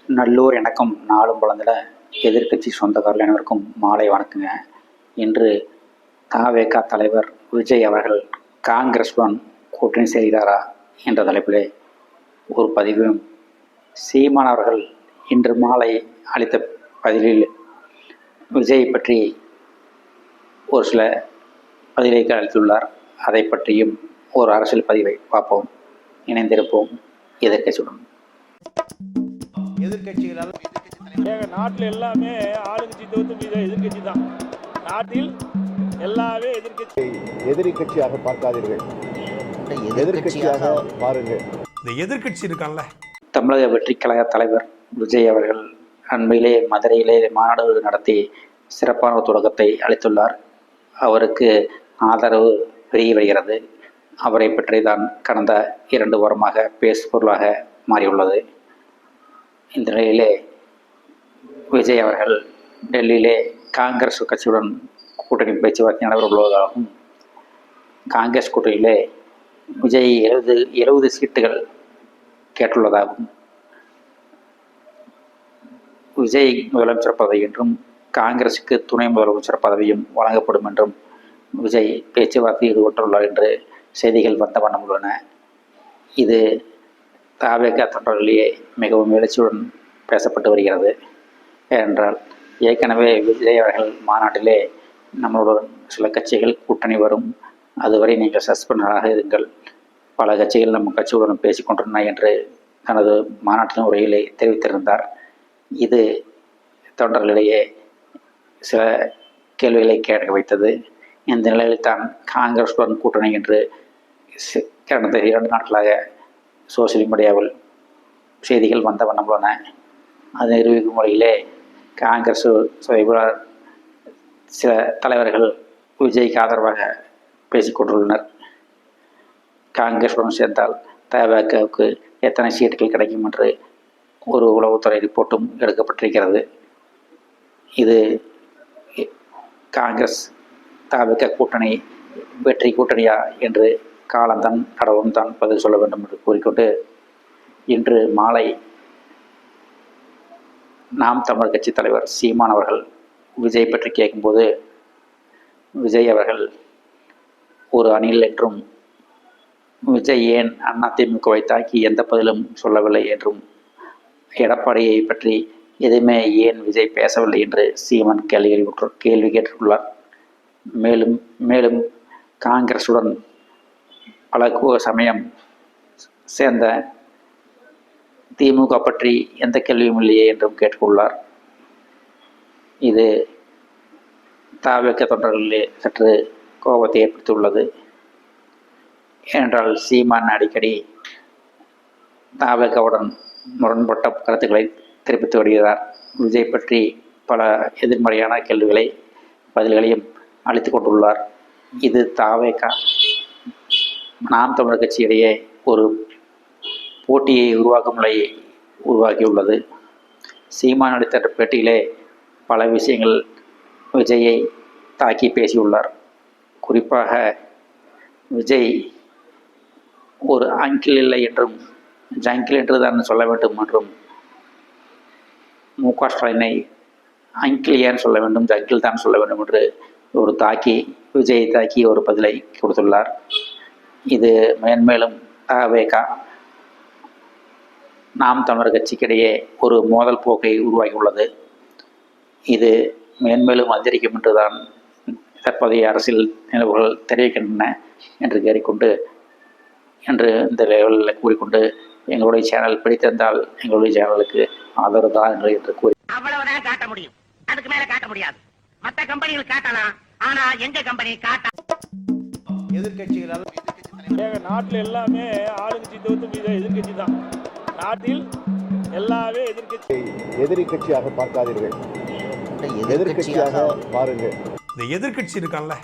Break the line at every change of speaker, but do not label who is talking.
நல்லூர் இணக்கம் நாளும் வளர்ந்துட எதிர்க்கட்சி சொந்தக்காரர்கள் அனைவருக்கும் மாலை வணக்கங்க. இன்று தவேக தலைவர் விஜய் அவர்கள் காங்கிரஸுடன் கூட்டணி செய்கிறாரா என்ற தலைப்பிலே ஒரு பதிவும், சீமான் அவர்கள் இன்று மாலை அளித்த பதிலில் விஜய் பற்றி ஒரு சில பதிலை அளித்துள்ளார். அதை பற்றியும் ஒரு அரசியல் பதிவை பார்ப்போம். இணைந்திருப்போம் எதிர்க்கட்சியுடன்.
எதிர்கட்சிகளால் நாட்டில் எல்லாமே ஆளுங்கட்சி தோத்து எதிர்கட்சி தான். நாட்டில் எல்லாமே
எதிர்கட்சியாக பார்க்காதீர்கள், எதிர்கட்சியாக பாருங்கள்.
இந்த எதிர்கட்சி இருக்கான்ல,
தமிழக வெற்றி கழக தலைவர் விஜய் அவர்கள் அண்மையிலே மதுரையிலே மாநாடு நடத்தி சிறப்பான தொடக்கத்தை அளித்துள்ளார். அவருக்கு ஆதரவு பெருகி வருகிறது. அவரை பற்றி தான் கடந்த 2 வாரமாக பேசுபொருளாக மாறியுள்ளது. இந்த நிலையிலே விஜய் அவர்கள் டெல்லியிலே காங்கிரஸ் கட்சியுடன் கூட்டணி பேச்சுவார்த்தை நடைபெற உள்ளதாகவும், காங்கிரஸ் கூட்டணியிலே விஜய் 70 சீட்டுகள் கேட்டுள்ளதாகவும், விஜய் முதலமைச்சர் பதவி என்றும் காங்கிரஸுக்கு துணை முதலமைச்சர் பதவியும் வழங்கப்படும் என்றும் விஜய் பேச்சுவார்த்தை ஈடுபட்டுள்ளார் என்று செய்திகள் வந்த வண்ணம் உள்ளன. இது தவேக தொண்டர்களிலேயே மிகவும் எழுச்சியுடன் பேசப்பட்டு வருகிறது. ஏனென்றால் ஏற்கனவே விஜய் அவர்கள் மாநாட்டிலே நம்மளுடன் சில கட்சிகள் கூட்டணி வரும், அதுவரை நீங்கள் சஸ்பெண்டாக இருங்கள், பல கட்சிகள் நம்ம கட்சியுடன் பேசிக்கொண்டிருந்தன என்று தனது மாநாட்டின் உரையிலே தெரிவித்திருந்தார். இது தொண்டர்களிடையே சில கேள்விகளை கேட்க வைத்தது. இந்த நிலையில் தான் காங்கிரஸுடன் கூட்டணி என்று கடந்த 2 நாட்களாக சோசியல் மீடியாவில் செய்திகள் வந்த வண்ணம் உள்ளன. அதை நிரூபிக்கும் முறையிலே காங்கிரஸ் சில தலைவர்கள் விஜய்க்கு ஆதரவாக பேசிக்கொண்டுள்ளனர். காங்கிரஸுடன் சேர்ந்தால் தவேகவுக்கு எத்தனை சீட்டுகள் கிடைக்கும் என்று ஒரு உளவுத்துறை ரிப்போர்ட்டும் எடுக்கப்பட்டிருக்கிறது. இது காங்கிரஸ் தவேக கூட்டணி வெற்றி கூட்டணியா என்று காலம்தான் கடவுளும் தான் பதில் சொல்ல வேண்டும் என்று கூறிக்கொண்டு, இன்று மாலை நாம் தமிழர் கட்சி தலைவர் சீமான் அவர்கள் விஜய் பற்றி கேட்கும்போது, விஜய் அவர்கள் ஒரு அணில் என்றும், விஜய் ஏன் அதிமுகவை தாக்கி எந்த பதிலும் சொல்லவில்லை என்றும், எடப்பாடியை பற்றி எதுவுமே ஏன் விஜய் பேசவில்லை என்று சீமான் கேள்வி கேட்டுள்ளார். மேலும் மேலும் காங்கிரஸுடன் பல சமயம் சேர்ந்த திமுக பற்றி எந்த கேள்வியும் இல்லையே என்றும் கேட்டுள்ளார். இது தவேக தொண்டர்களிலே சற்று கோபத்தை ஏற்படுத்தியுள்ளது. ஏனென்றால் சீமான் அடிக்கடி தவேகவுடன் முரண்பட்ட கருத்துக்களை தெரிவித்து வருகிறார். விஜய் பற்றி பல எதிர்மறையான கேள்விகளை பதில்களையும் அளித்து கொண்டுள்ளார். இது தவேக நாம் தமிழர் கட்சியிடையே ஒரு போட்டியை உருவாக்கும் நிலையை உருவாக்கியுள்ளது. சீமான் அளித்த பேட்டியிலே பல விஷயங்கள் விஜயை தாக்கி பேசியுள்ளார். குறிப்பாக விஜய் ஒரு அங்கிள் இல்லை என்றும் ஜங்கிள் என்று தான் சொல்ல வேண்டும் என்றும், மு.க. ஸ்டாலினை அங்கிள் ஏன் சொல்ல வேண்டும், ஜங்கிள் தான் சொல்ல வேண்டும் என்று ஒரு விஜயை தாக்கி ஒரு பதிலை கொடுத்துள்ளார். இது மேன்மேலும் தவேக நாம் தமிழர் கட்சிக்கிடையே ஒரு மோதல் போக்கை உருவாகியுள்ளது. இது மேன்மேலும் அதிகரிக்கும் என்றுதான் தற்போதைய அரசியல் நிலவுகள் தெரிவிக்கின்றன என்று கேறிக்கொண்டு, என்று இந்த லெவலில் கூறிக்கொண்டு, எங்களுடைய சேனல் பிடித்திருந்தால் எங்களுடைய சேனலுக்கு ஆதரவு தான் என்று கூறி
அவ்வளவுதான் காட்ட முடியும், அதுக்கு மேல காட்ட முடியாது. மற்ற கம்பெனிகள் காட்டலாம், ஆனா எங்க கம்பெனி காட்ட.
எதிர்கட்சிகளால் நாட்டில் எல்லாமே ஆளுங்கட்சி தோத்து எதிர்கட்சி தான். நாட்டில் எல்லாமே
எதிர்கட்சியாக பார்க்காதீர்கள், எதிர்கட்சியாக பாருங்கள்.
இந்த எதிர்கட்சி இருக்கான்ல,